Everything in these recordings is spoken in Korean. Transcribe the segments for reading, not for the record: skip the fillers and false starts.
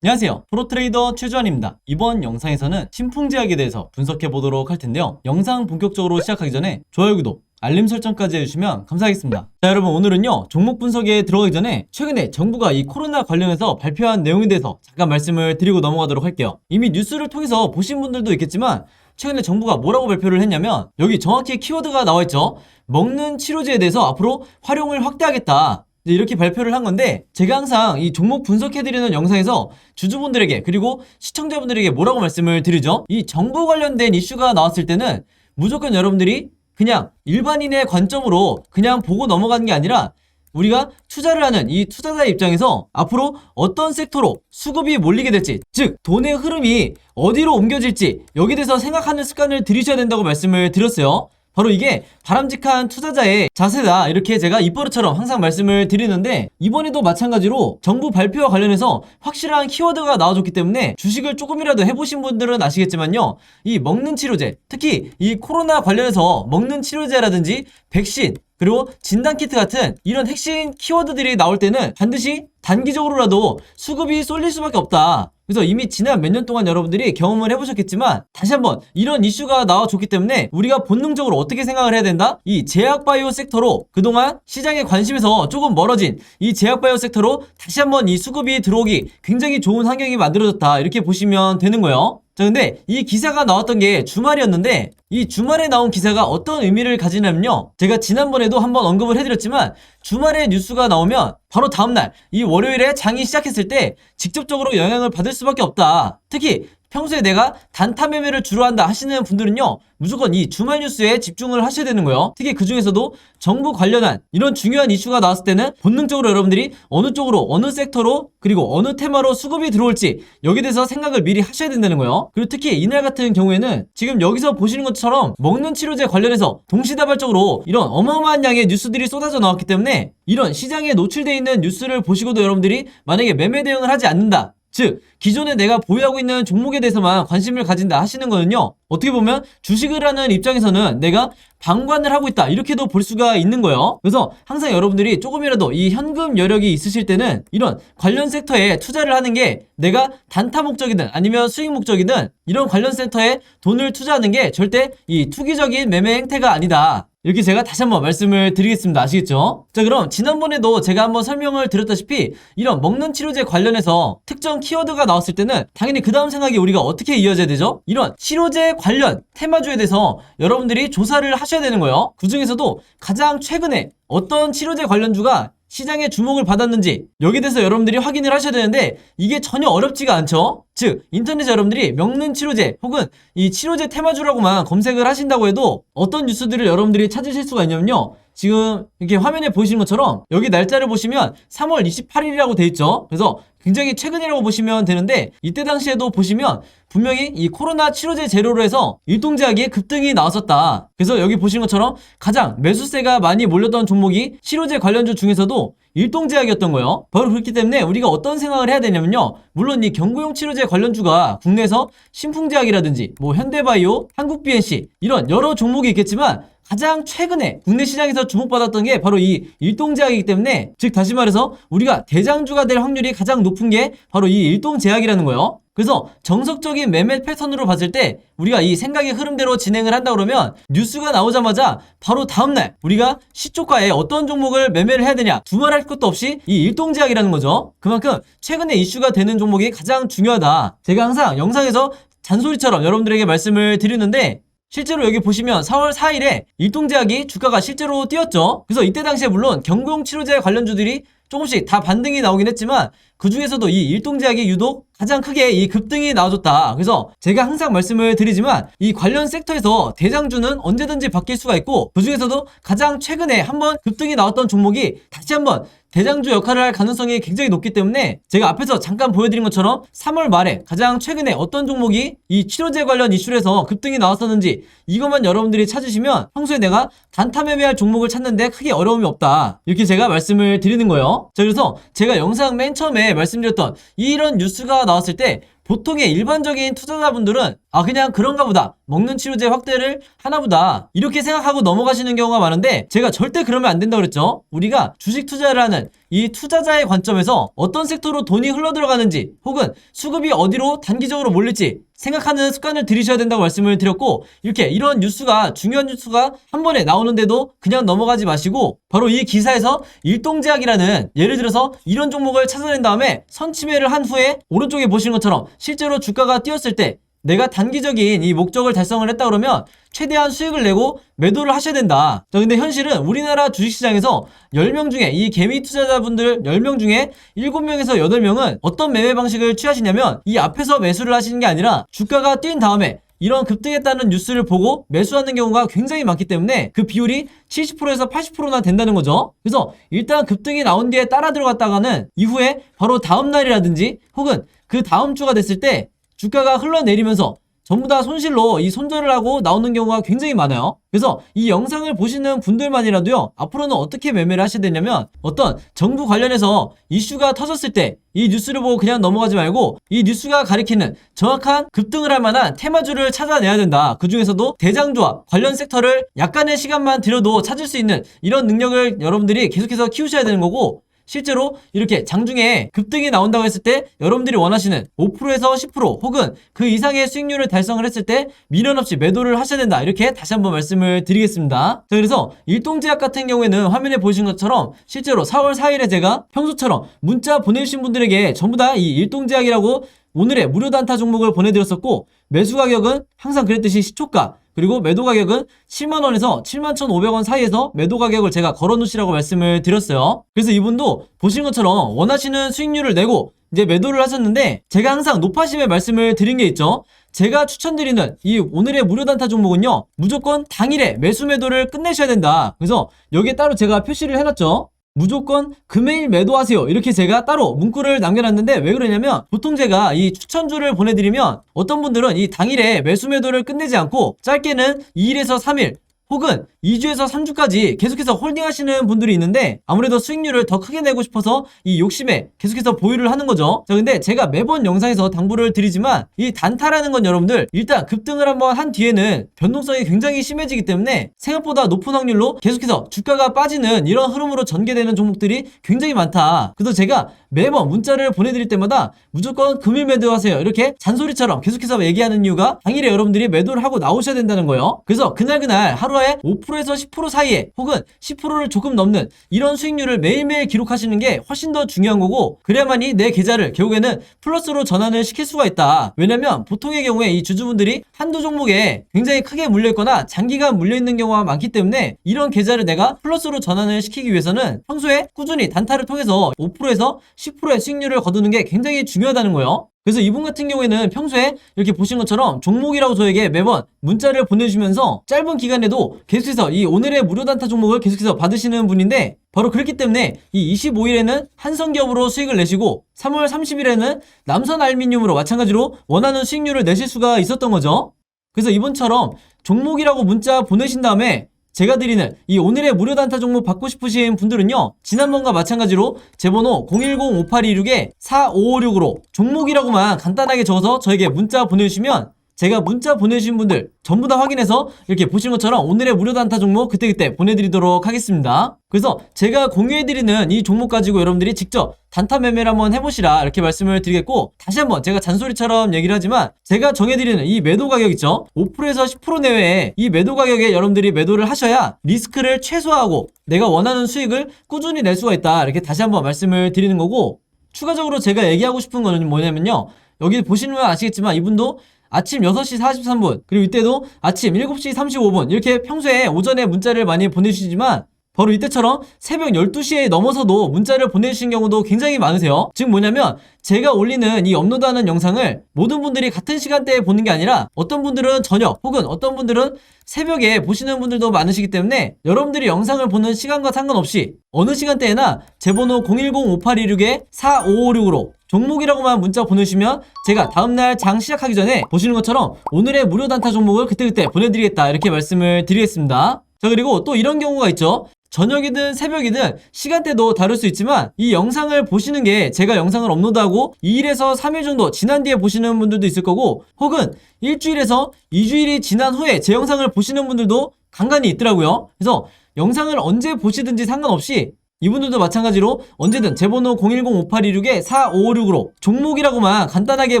안녕하세요. 프로트레이더 최주환입니다. 이번 영상에서는 신풍제약에 대해서 분석해 보도록 할 텐데요. 영상 본격적으로 시작하기 전에 좋아요, 구독, 알림 설정까지 해주시면 감사하겠습니다. 자, 여러분, 오늘은요 종목 분석에 들어가기 전에 최근에 정부가 이 코로나 관련해서 발표한 내용에 대해서 잠깐 말씀을 드리고 넘어가도록 할게요. 이미 뉴스를 통해서 보신 분들도 있겠지만 최근에 정부가 뭐라고 발표를 했냐면, 여기 정확히 키워드가 나와있죠. 먹는 치료제에 대해서 앞으로 활용을 확대하겠다, 이렇게 발표를 한 건데, 제가 항상 이 종목 분석해드리는 영상에서 주주분들에게 그리고 시청자분들에게 뭐라고 말씀을 드리죠? 이 정부 관련된 이슈가 나왔을 때는 무조건 여러분들이 그냥 일반인의 관점으로 그냥 보고 넘어가는 게 아니라, 우리가 투자를 하는 이 투자자의 입장에서 앞으로 어떤 섹터로 수급이 몰리게 될지, 즉 돈의 흐름이 어디로 옮겨질지, 여기에 대해서 생각하는 습관을 들이셔야 된다고 말씀을 드렸어요. 바로 이게 바람직한 투자자의 자세다, 이렇게 제가 입버릇처럼 항상 말씀을 드리는데, 이번에도 마찬가지로 정부 발표와 관련해서 확실한 키워드가 나와줬기 때문에 주식을 조금이라도 해보신 분들은 아시겠지만요, 이 먹는 치료제, 특히 이 코로나 관련해서 먹는 치료제라든지 백신, 그리고 진단키트 같은 이런 핵심 키워드들이 나올 때는 반드시 단기적으로라도 수급이 쏠릴 수밖에 없다. 그래서 이미 지난 몇 년 동안 여러분들이 경험을 해보셨겠지만, 다시 한번 이런 이슈가 나와줬기 때문에 우리가 본능적으로 어떻게 생각을 해야 된다? 이 제약바이오 섹터로, 그동안 시장의 관심에서 조금 멀어진 이 제약바이오 섹터로 다시 한번 이 수급이 들어오기 굉장히 좋은 환경이 만들어졌다, 이렇게 보시면 되는 거예요. 자, 근데 이 기사가 나왔던 게 주말이었는데, 이 주말에 나온 기사가 어떤 의미를 가지냐면요, 제가 지난번에도 한번 언급을 해드렸지만, 주말에 뉴스가 나오면 바로 다음날 이 월요일에 장이 시작했을 때 직접적으로 영향을 받을 수밖에 없다. 특히 평소에 내가 단타 매매를 주로 한다 하시는 분들은요, 무조건 이 주말 뉴스에 집중을 하셔야 되는 거예요. 특히 그 중에서도 정부 관련한 이런 중요한 이슈가 나왔을 때는 본능적으로 여러분들이 어느 쪽으로, 어느 섹터로, 그리고 어느 테마로 수급이 들어올지, 여기에 대해서 생각을 미리 하셔야 된다는 거예요. 그리고 특히 이날 같은 경우에는 지금 여기서 보시는 것처럼 먹는 치료제 관련해서 동시다발적으로 이런 어마어마한 양의 뉴스들이 쏟아져 나왔기 때문에, 이런 시장에 노출되어 있는 뉴스를 보시고도 여러분들이 만약에 매매 대응을 하지 않는다, 즉 기존에 내가 보유하고 있는 종목에 대해서만 관심을 가진다 하시는 거는요, 어떻게 보면 주식을 하는 입장에서는 내가 방관을 하고 있다, 이렇게도 볼 수가 있는 거예요. 그래서 항상 여러분들이 조금이라도 이 현금 여력이 있으실 때는 이런 관련 섹터에 투자를 하는 게, 내가 단타 목적이든 아니면 수익 목적이든 이런 관련 섹터에 돈을 투자하는 게 절대 이 투기적인 매매 행태가 아니다, 이렇게 제가 다시 한번 말씀을 드리겠습니다. 아시겠죠? 자, 그럼 지난번에도 제가 한번 설명을 드렸다시피 이런 먹는 치료제 관련해서 특정 키워드가 나왔을 때는 당연히 그 다음 생각이 우리가 어떻게 이어져야 되죠? 이런 치료제 관련 테마주에 대해서 여러분들이 조사를 하셔야 되는 거예요. 그 중에서도 가장 최근에 어떤 치료제 관련주가 시장의 주목을 받았는지, 여기에 대해서 여러분들이 확인을 하셔야 되는데, 이게 전혀 어렵지가 않죠? 즉 인터넷에 여러분들이 먹는 치료제 혹은 이 치료제 테마주라고만 검색을 하신다고 해도 어떤 뉴스들을 여러분들이 찾으실 수가 있냐면요, 지금 이렇게 화면에 보이시는 것처럼 여기 날짜를 보시면 3월 28일이라고 돼 있죠. 그래서 굉장히 최근이라고 보시면 되는데, 이때 당시에도 보시면 분명히 이 코로나 치료제 재료로 해서 일동제약의 급등이 나왔었다. 그래서 여기 보시는 것처럼 가장 매수세가 많이 몰렸던 종목이 치료제 관련주 중에서도 일동제약이었던 거예요. 바로 그렇기 때문에 우리가 어떤 생각을 해야 되냐면요, 물론 이 경구용 치료제 관련주가 국내에서 신풍제약이라든지 뭐 현대바이오, 한국BNC 이런 여러 종목이 있겠지만, 가장 최근에 국내 시장에서 주목받았던 게 바로 이 일동제약이기 때문에, 즉 다시 말해서 우리가 대장주가 될 확률이 가장 높은 게 바로 이 일동제약이라는 거예요. 그래서 정석적인 매매 패턴으로 봤을 때 우리가 이 생각의 흐름대로 진행을 한다 그러면, 뉴스가 나오자마자 바로 다음날 우리가 시초가에 어떤 종목을 매매를 해야 되냐 두말할 것도 없이 이 일동제약이라는 거죠. 그만큼 최근에 이슈가 되는 종목이 가장 중요하다. 제가 항상 영상에서 잔소리처럼 여러분들에게 말씀을 드리는데, 실제로 여기 보시면 4월 4일에 일동제약이 주가가 실제로 뛰었죠. 그래서 이때 당시에 물론 경구용 치료제 관련주들이 조금씩 다 반등이 나오긴 했지만, 그 중에서도 이 일동제약이 유독 가장 크게 이 급등이 나와줬다. 그래서 제가 항상 말씀을 드리지만, 이 관련 섹터에서 대장주는 언제든지 바뀔 수가 있고, 그 중에서도 가장 최근에 한번 급등이 나왔던 종목이 다시 한번 대장주 역할을 할 가능성이 굉장히 높기 때문에, 제가 앞에서 잠깐 보여드린 것처럼 3월 말에 가장 최근에 어떤 종목이 이 치료제 관련 이슈에서 급등이 나왔었는지, 이것만 여러분들이 찾으시면 평소에 내가 단타 매매할 종목을 찾는데 크게 어려움이 없다, 이렇게 제가 말씀을 드리는 거예요. 자, 그래서 제가 영상 맨 처음에 전에 말씀드렸던 이런 뉴스가 나왔을 때 보통의 일반적인 투자자분들은 그냥 그런가 보다, 먹는 치료제 확대를 하나보다, 이렇게 생각하고 넘어가시는 경우가 많은데, 제가 절대 그러면 안 된다고 그랬죠. 우리가 주식 투자를 하는 이 투자자의 관점에서 어떤 섹터로 돈이 흘러들어가는지, 혹은 수급이 어디로 단기적으로 몰릴지 생각하는 습관을 들이셔야 된다고 말씀을 드렸고, 이런 뉴스가, 중요한 뉴스가 한 번에 나오는데도 그냥 넘어가지 마시고, 바로 이 기사에서 일동제약이라는, 예를 들어서 이런 종목을 찾아낸 다음에 선침해를 한 후에 오른쪽에 보시는 것처럼 실제로 주가가 뛰었을 때 내가 단기적인 이 목적을 달성을 했다 그러면 최대한 수익을 내고 매도를 하셔야 된다. 자, 근데 현실은 우리나라 주식시장에서 10명 중에, 이 개미 투자자분들 10명 중에 7명에서 8명은 어떤 매매 방식을 취하시냐면, 이 앞에서 매수를 하시는 게 아니라 주가가 뛴 다음에 이런 급등했다는 뉴스를 보고 매수하는 경우가 굉장히 많기 때문에 그 비율이 70%에서 80%나 된다는 거죠. 그래서 일단 급등이 나온 뒤에 따라 들어갔다가는 이후에 바로 다음 날이라든지 혹은 그 다음 주가 됐을 때 주가가 흘러내리면서 전부 다 손실로 이 손절을 하고 나오는 경우가 굉장히 많아요. 그래서 이 영상을 보시는 분들만이라도요, 앞으로는 어떻게 매매를 하셔야 되냐면, 어떤 정부 관련해서 이슈가 터졌을 때 이 뉴스를 보고 그냥 넘어가지 말고 이 뉴스가 가리키는 정확한 급등을 할 만한 테마주를 찾아내야 된다. 그 중에서도 대장주와 관련 섹터를 약간의 시간만 들여도 찾을 수 있는 이런 능력을 여러분들이 계속해서 키우셔야 되는 거고, 실제로 이렇게 장중에 급등이 나온다고 했을 때 여러분들이 원하시는 5%에서 10% 혹은 그 이상의 수익률을 달성을 했을 때 미련 없이 매도를 하셔야 된다. 이렇게 다시 한번 말씀을 드리겠습니다. 자, 그래서 일동제약 같은 경우에는 화면에 보시는 것처럼 실제로 4월 4일에 제가 평소처럼 문자 보내주신 분들에게 전부 다 이 일동제약이라고 오늘의 무료 단타 종목을 보내드렸었고, 매수 가격은 항상 그랬듯이 시초가, 그리고 매도 가격은 7만원에서 71,500원 사이에서 매도 가격을 제가 걸어놓으시라고 말씀을 드렸어요. 그래서 이분도 보신 것처럼 원하시는 수익률을 내고 이제 매도를 하셨는데, 제가 항상 높아심에 말씀을 드린 게 있죠. 제가 추천드리는 이 오늘의 무료 단타 종목은요, 무조건 당일에 매수 매도를 끝내셔야 된다. 그래서 여기에 따로 제가 표시를 해놨죠. 무조건 금요일 매도하세요. 이렇게 제가 따로 문구를 남겨놨는데, 왜 그러냐면 보통 제가 이 추천주를 보내드리면 어떤 분들은 이 당일에 매수 매도를 끝내지 않고 짧게는 2일에서 3일 혹은 2주에서 3주까지 계속해서 홀딩하시는 분들이 있는데, 아무래도 수익률을 더 크게 내고 싶어서 이 욕심에 계속해서 보유를 하는 거죠. 자, 근데 제가 매번 영상에서 당부를 드리지만 이 단타라는 건 여러분들 일단 급등을 한번 한 뒤에는 변동성이 굉장히 심해지기 때문에 생각보다 높은 확률로 계속해서 주가가 빠지는 이런 흐름으로 전개되는 종목들이 굉장히 많다. 그래서 제가 매번 문자를 보내드릴 때마다 무조건 금일 매도하세요 이렇게 잔소리처럼 계속해서 얘기하는 이유가, 당일에 여러분들이 매도를 하고 나오셔야 된다는 거예요. 그래서 그날 하루에 5%에서 10% 사이에 혹은 10%를 조금 넘는 이런 수익률을 매일매일 기록하시는 게 훨씬 더 중요한 거고, 그래야만이 내 계좌를 결국에는 플러스로 전환을 시킬 수가 있다. 왜냐면 보통의 경우에 이 주주분들이 한두 종목에 굉장히 크게 물려있거나 장기간 물려있는 경우가 많기 때문에, 이런 계좌를 내가 플러스로 전환을 시키기 위해서는 평소에 꾸준히 단타를 통해서 5%에서 10%의 수익률을 거두는 게 굉장히 중요하다는 거예요. 그래서 이분 같은 경우에는 평소에 이렇게 보신 것처럼 종목이라고 저에게 매번 문자를 보내주면서 짧은 기간에도 계속해서 이 오늘의 무료 단타 종목을 계속해서 받으시는 분인데, 바로 그렇기 때문에 이 25일에는 한성기업으로 수익을 내시고 3월 30일에는 남선알미늄으로 마찬가지로 원하는 수익률을 내실 수가 있었던 거죠. 그래서 이분처럼 종목이라고 문자 보내신 다음에 제가 드리는 이 오늘의 무료 단타 종목 받고 싶으신 분들은요, 지난번과 마찬가지로 제 번호 010-5826-4556으로 종목이라고만 간단하게 적어서 저에게 문자 보내주시면 제가 문자 보내주신 분들 전부 다 확인해서 이렇게 보시는 것처럼 오늘의 무료 단타 종목 그때그때 보내드리도록 하겠습니다. 그래서 제가 공유해드리는 이 종목 가지고 여러분들이 직접 단타 매매를 한번 해보시라 이렇게 말씀을 드리겠고, 다시 한번 제가 잔소리처럼 얘기를 하지만 제가 정해드리는 이 매도 가격 있죠, 5%에서 10% 내외에 이 매도 가격에 여러분들이 매도를 하셔야 리스크를 최소화하고 내가 원하는 수익을 꾸준히 낼 수가 있다. 이렇게 다시 한번 말씀을 드리는 거고, 추가적으로 제가 얘기하고 싶은 거는 뭐냐면요, 여기 보시면 아시겠지만 이분도 아침 6시 43분 그리고 이때도 아침 7시 35분 이렇게 평소에 오전에 문자를 많이 보내주시지만, 바로 이때처럼 새벽 12시에 넘어서도 문자를 보내주신 경우도 굉장히 많으세요. 즉 뭐냐면 제가 올리는 이 업로드하는 영상을 모든 분들이 같은 시간대에 보는 게 아니라 어떤 분들은 저녁 혹은 어떤 분들은 새벽에 보시는 분들도 많으시기 때문에, 여러분들이 영상을 보는 시간과 상관없이 어느 시간대에나 제 번호 010-5826-4556으로 종목이라고만 문자 보내주시면 제가 다음날 장 시작하기 전에 보시는 것처럼 오늘의 무료 단타 종목을 그때그때 보내드리겠다 이렇게 말씀을 드리겠습니다. 자, 그리고 또 이런 경우가 있죠. 저녁이든 새벽이든 시간대도 다를 수 있지만 이 영상을 보시는 게 제가 영상을 업로드하고 2일에서 3일 정도 지난 뒤에 보시는 분들도 있을 거고 혹은 일주일에서 2주일이 지난 후에 제 영상을 보시는 분들도 간간히 있더라고요. 그래서 영상을 언제 보시든지 상관없이 이분들도 마찬가지로 언제든 제 번호 010-5826-4556으로 종목이라고만 간단하게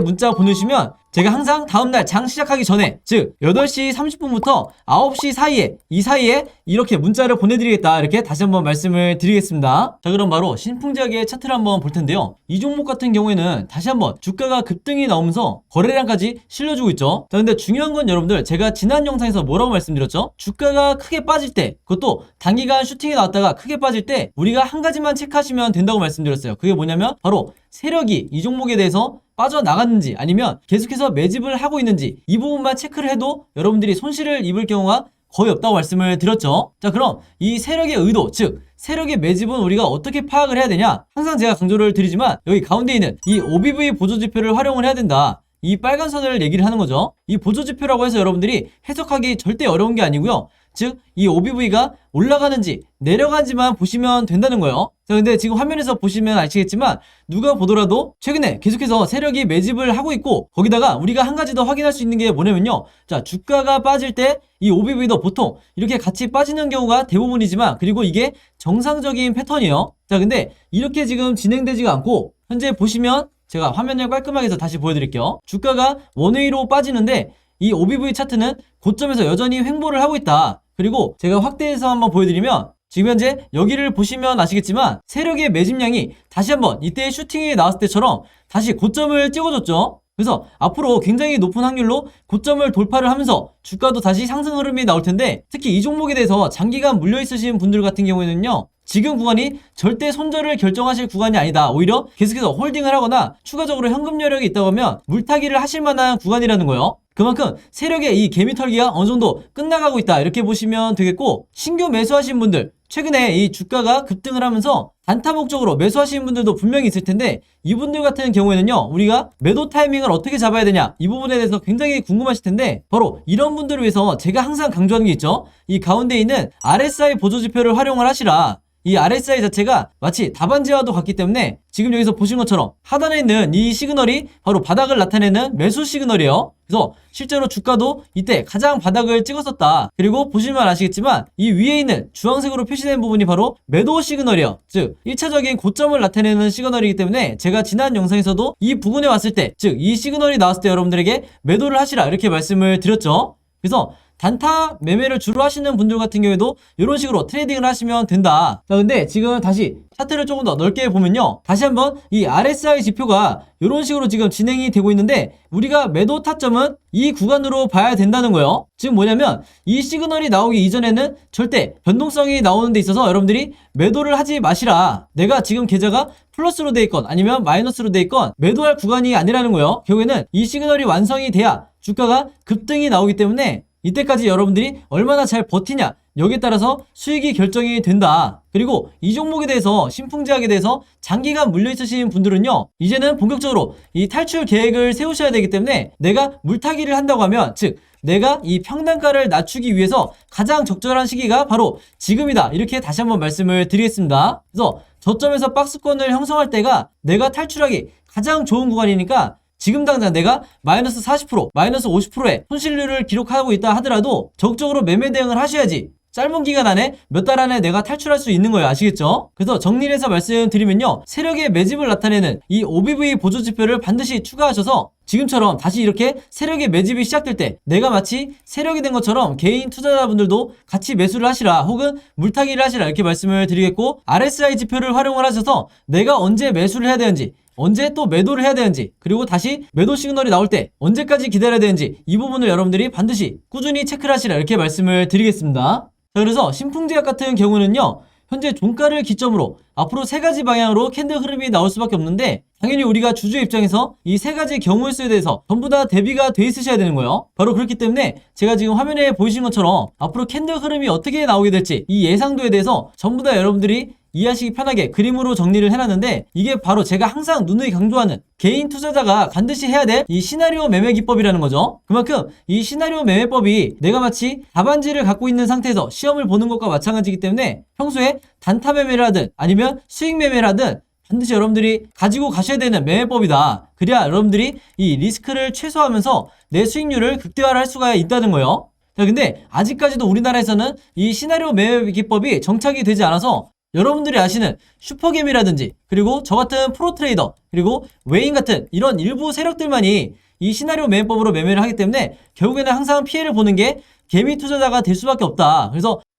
문자 보내주시면 제가 항상 다음날 장 시작하기 전에 즉 8시 30분부터 9시 사이에 이 사이에 이렇게 문자를 보내드리겠다 이렇게 다시 한번 말씀을 드리겠습니다. 자 그럼 바로 신풍제약의 차트를 한번 볼 텐데요. 이 종목 같은 경우에는 다시 한번 주가가 급등이 나오면서 거래량까지 실려주고 있죠. 자 근데 중요한 건 여러분들 제가 지난 영상에서 뭐라고 말씀드렸죠? 주가가 크게 빠질 때 그것도 단기간 슈팅이 나왔다가 크게 빠질 때 우리가 한 가지만 체크하시면 된다고 말씀드렸어요. 그게 뭐냐면 바로 세력이 이 종목에 대해서 빠져나갔는지 아니면 계속해서 매집을 하고 있는지 이 부분만 체크를 해도 여러분들이 손실을 입을 경우가 거의 없다고 말씀을 드렸죠. 자 그럼 이 세력의 의도 즉 세력의 매집은 우리가 어떻게 파악을 해야 되냐. 항상 제가 강조를 드리지만 여기 가운데 있는 이 OBV 보조지표를 활용을 해야 된다. 이 빨간 선을 얘기를 하는 거죠. 이 보조지표라고 해서 여러분들이 해석하기 절대 어려운 게 아니고요. 즉 이 OBV가 올라가는지 내려가는지만 보시면 된다는 거예요. 자 근데 지금 화면에서 보시면 아시겠지만 누가 보더라도 최근에 계속해서 세력이 매집을 하고 있고 거기다가 우리가 한 가지 더 확인할 수 있는 게 뭐냐면요. 자 주가가 빠질 때 이 OBV도 보통 이렇게 같이 빠지는 경우가 대부분이지만 그리고 이게 정상적인 패턴이에요. 자 근데 이렇게 지금 진행되지가 않고 현재 보시면 제가 화면을 깔끔하게 해서 다시 보여드릴게요. 주가가 원웨이로 빠지는데 이 OBV 차트는 고점에서 여전히 횡보를 하고 있다. 그리고 제가 확대해서 한번 보여드리면 지금 현재 여기를 보시면 아시겠지만 세력의 매집량이 다시 한번 이때 슈팅이 나왔을 때처럼 다시 고점을 찍어줬죠. 그래서 앞으로 굉장히 높은 확률로 고점을 돌파를 하면서 주가도 다시 상승 흐름이 나올 텐데 특히 이 종목에 대해서 장기간 물려있으신 분들 같은 경우에는요. 지금 구간이 절대 손절을 결정하실 구간이 아니다. 오히려 계속해서 홀딩을 하거나 추가적으로 현금 여력이 있다고 하면 물타기를 하실 만한 구간이라는 거예요. 그만큼 세력의 이 개미 털기가 어느 정도 끝나가고 있다 이렇게 보시면 되겠고 신규 매수하신 분들 최근에 이 주가가 급등을 하면서 단타 목적으로 매수하시는 분들도 분명히 있을 텐데 이분들 같은 경우에는요 우리가 매도 타이밍을 어떻게 잡아야 되냐 이 부분에 대해서 굉장히 궁금하실 텐데 바로 이런 분들을 위해서 제가 항상 강조하는 게 있죠. 이 가운데 있는 RSI 보조지표를 활용을 하시라. 이 RSI 자체가 마치 답안지와도 같기 때문에 지금 여기서 보신 것처럼 하단에 있는 이 시그널이 바로 바닥을 나타내는 매수 시그널이에요. 그래서 실제로 주가도 이때 가장 바닥을 찍었었다. 그리고 보시면 아시겠지만 이 위에 있는 주황색으로 표시된 부분이 바로 매도 시그널이에요. 즉 1차적인 고점을 나타내는 시그널이기 때문에 제가 지난 영상에서도 이 부분에 왔을 때 즉 이 시그널이 나왔을 때 여러분들에게 매도를 하시라 이렇게 말씀을 드렸죠. 그래서 단타 매매를 주로 하시는 분들 같은 경우에도 이런 식으로 트레이딩을 하시면 된다. 자 근데 지금 다시 차트를 조금 더 넓게 보면요 다시 한번 이 RSI 지표가 이런 식으로 지금 진행이 되고 있는데 우리가 매도 타점은 이 구간으로 봐야 된다는 거예요. 지금 뭐냐면 이 시그널이 나오기 이전에는 절대 변동성이 나오는 데 있어서 여러분들이 매도를 하지 마시라. 내가 지금 계좌가 플러스로 돼 있건 아니면 마이너스로 돼 있건 매도할 구간이 아니라는 거예요. 결국에는 이 시그널이 완성이 돼야 주가가 급등이 나오기 때문에 이때까지 여러분들이 얼마나 잘 버티냐 여기에 따라서 수익이 결정이 된다. 그리고 이 종목에 대해서 신풍제약에 대해서 장기간 물려있으신 분들은요 이제는 본격적으로 이 탈출 계획을 세우셔야 되기 때문에 내가 물타기를 한다고 하면 즉 내가 이 평단가를 낮추기 위해서 가장 적절한 시기가 바로 지금이다 이렇게 다시 한번 말씀을 드리겠습니다. 그래서 저점에서 박스권을 형성할 때가 내가 탈출하기 가장 좋은 구간이니까 지금 당장 내가 마이너스 40%, 마이너스 50%의 손실률을 기록하고 있다 하더라도 적극적으로 매매 대응을 하셔야지 짧은 기간 안에 몇 달 안에 내가 탈출할 수 있는 거예요. 아시겠죠? 그래서 정리를 해서 말씀드리면요 세력의 매집을 나타내는 이 OBV 보조지표를 반드시 추가하셔서 지금처럼 다시 이렇게 세력의 매집이 시작될 때 내가 마치 세력이 된 것처럼 개인 투자자분들도 같이 매수를 하시라 혹은 물타기를 하시라 이렇게 말씀을 드리겠고 RSI 지표를 활용을 하셔서 내가 언제 매수를 해야 되는지 언제 또 매도를 해야 되는지 그리고 다시 매도 시그널이 나올 때 언제까지 기다려야 되는지 이 부분을 여러분들이 반드시 꾸준히 체크를 하시라 이렇게 말씀을 드리겠습니다. 자 그래서 신풍제약 같은 경우는요 현재 종가를 기점으로 앞으로 세 가지 방향으로 캔들 흐름이 나올 수밖에 없는데 당연히 우리가 주주의 입장에서 이 세 가지 경우의 수에 대해서 전부 다 대비가 돼 있으셔야 되는 거예요. 바로 그렇기 때문에 제가 지금 화면에 보이신 것처럼 앞으로 캔들 흐름이 어떻게 나오게 될지 이 예상도에 대해서 전부 다 여러분들이 이해하시기 편하게 그림으로 정리를 해놨는데, 이게 바로 제가 항상 누누이 강조하는 개인 투자자가 반드시 해야 될 이 시나리오 매매 기법이라는 거죠. 그만큼 이 시나리오 매매법이 내가 마치 답안지를 갖고 있는 상태에서 시험을 보는 것과 마찬가지이기 때문에 평소에 단타 매매를 하든 아니면 수익 매매를 하든 반드시 여러분들이 가지고 가셔야 되는 매매법이다. 그래야 여러분들이 이 리스크를 최소화하면서 내 수익률을 극대화할 수가 있다는 거예요. 자, 근데 아직까지도 우리나라에서는 이 시나리오 매매 기법이 정착이 되지 않아서 여러분들이 아시는 슈퍼겜이라든지 그리고 저 같은 프로트레이더 그리고 외인 같은 이런 일부 세력들만이 이 시나리오 매매법으로 매매를 하기 때문에 결국에는 항상 피해를 보는 게 개미 투자자가 될 수밖에 없다.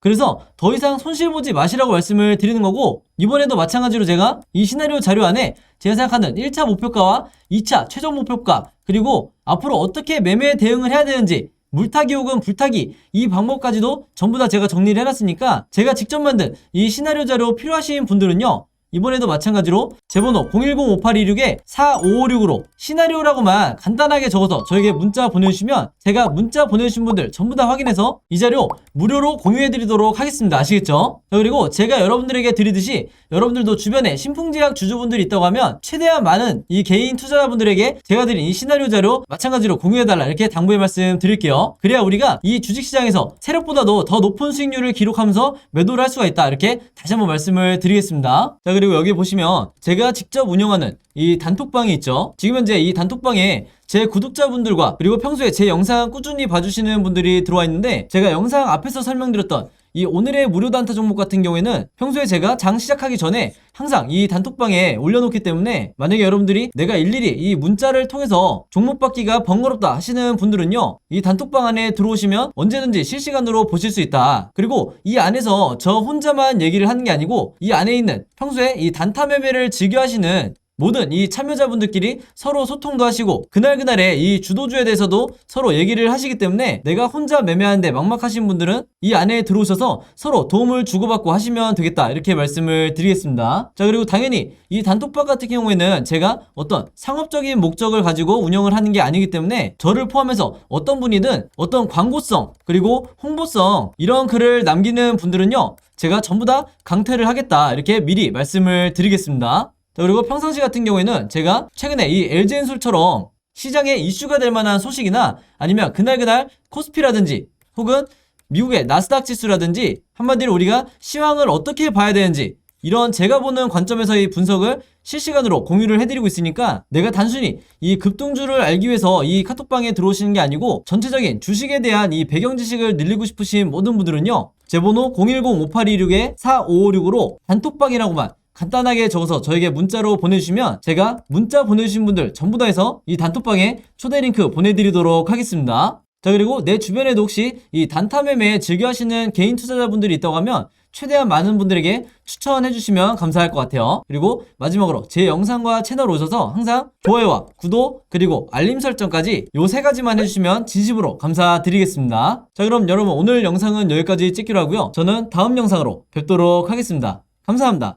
그래서 더 이상 손실 보지 마시라고 말씀을 드리는 거고, 이번에도 마찬가지로 제가 이 시나리오 자료 안에 제가 생각하는 1차 목표가와 2차 최종 목표가 그리고 앞으로 어떻게 매매 대응을 해야 되는지, 물타기 혹은 불타기 이 방법까지도 전부 다 제가 정리를 해놨으니까 제가 직접 만든 이 시나리오 자료 필요하신 분들은요, 이번에도 마찬가지로 제 번호 010-5826-4556으로 시나리오라고만 간단하게 적어서 저에게 문자 보내주시면 제가 문자 보내주신 분들 전부 다 확인해서 이 자료 무료로 공유해드리도록 하겠습니다. 아시겠죠? 자, 그리고 제가 여러분들에게 드리듯이 여러분들도 주변에 신풍제약 주주분들이 있다고 하면 최대한 많은 이 개인 투자자분들에게 제가 드린 이 시나리오 자료 마찬가지로 공유해달라 이렇게 당부의 말씀 드릴게요. 그래야 우리가 이 주식시장에서 세력보다도 더 높은 수익률을 기록하면서 매도를 할 수가 있다, 이렇게 다시 한번 말씀을 드리겠습니다. 자, 그리고 여기 보시면 제가 직접 운영하는 이 단톡방이 있죠. 지금 현재 이 단톡방에 제 구독자분들과 그리고 평소에 제 영상 꾸준히 봐주시는 분들이 들어와 있는데, 제가 영상 앞에서 설명드렸던 이 오늘의 무료 단타 종목 같은 경우에는 평소에 제가 장 시작하기 전에 항상 이 단톡방에 올려놓기 때문에 만약에 여러분들이 내가 일일이 이 문자를 통해서 종목 받기가 번거롭다 하시는 분들은요, 이 단톡방 안에 들어오시면 언제든지 실시간으로 보실 수 있다. 그리고 이 안에서 저 혼자만 얘기를 하는 게 아니고 이 안에 있는 평소에 이 단타 매매를 즐겨 하시는 모든 이 참여자분들끼리 서로 소통도 하시고 그날그날의 이 주도주에 대해서도 서로 얘기를 하시기 때문에 내가 혼자 매매하는데 막막하신 분들은 이 안에 들어오셔서 서로 도움을 주고받고 하시면 되겠다, 이렇게 말씀을 드리겠습니다. 자, 그리고 당연히 이 단톡방 같은 경우에는 제가 어떤 상업적인 목적을 가지고 운영을 하는 게 아니기 때문에 저를 포함해서 어떤 분이든 어떤 광고성 그리고 홍보성 이런 글을 남기는 분들은요, 제가 전부 다 강퇴를 하겠다, 이렇게 미리 말씀을 드리겠습니다. 자, 그리고 평상시 같은 경우에는 제가 최근에 이 LG엔솔처럼 시장에 이슈가 될 만한 소식이나 아니면 그날 코스피라든지 혹은 미국의 나스닥 지수라든지 한마디로 우리가 시황을 어떻게 봐야 되는지 이런 제가 보는 관점에서의 분석을 실시간으로 공유를 해드리고 있으니까 내가 단순히 이 급등주를 알기 위해서 이 카톡방에 들어오시는 게 아니고 전체적인 주식에 대한 이 배경 지식을 늘리고 싶으신 모든 분들은요, 제 번호 010-5826-4556으로 단톡방이라고만 간단하게 적어서 저에게 문자로 보내주시면 제가 문자 보내주신 분들 전부 다 해서 이 단톡방에 초대 링크 보내드리도록 하겠습니다. 자, 그리고 내 주변에도 혹시 이 단타 매매 즐겨 하시는 개인 투자자분들이 있다고 하면 최대한 많은 분들에게 추천해 주시면 감사할 것 같아요. 그리고 마지막으로 제 영상과 채널 오셔서 항상 좋아요와 구독 그리고 알림 설정까지 요 세 가지만 해주시면 진심으로 감사드리겠습니다. 자, 그럼 여러분 오늘 영상은 여기까지 찍기로 하고요. 저는 다음 영상으로 뵙도록 하겠습니다. 감사합니다.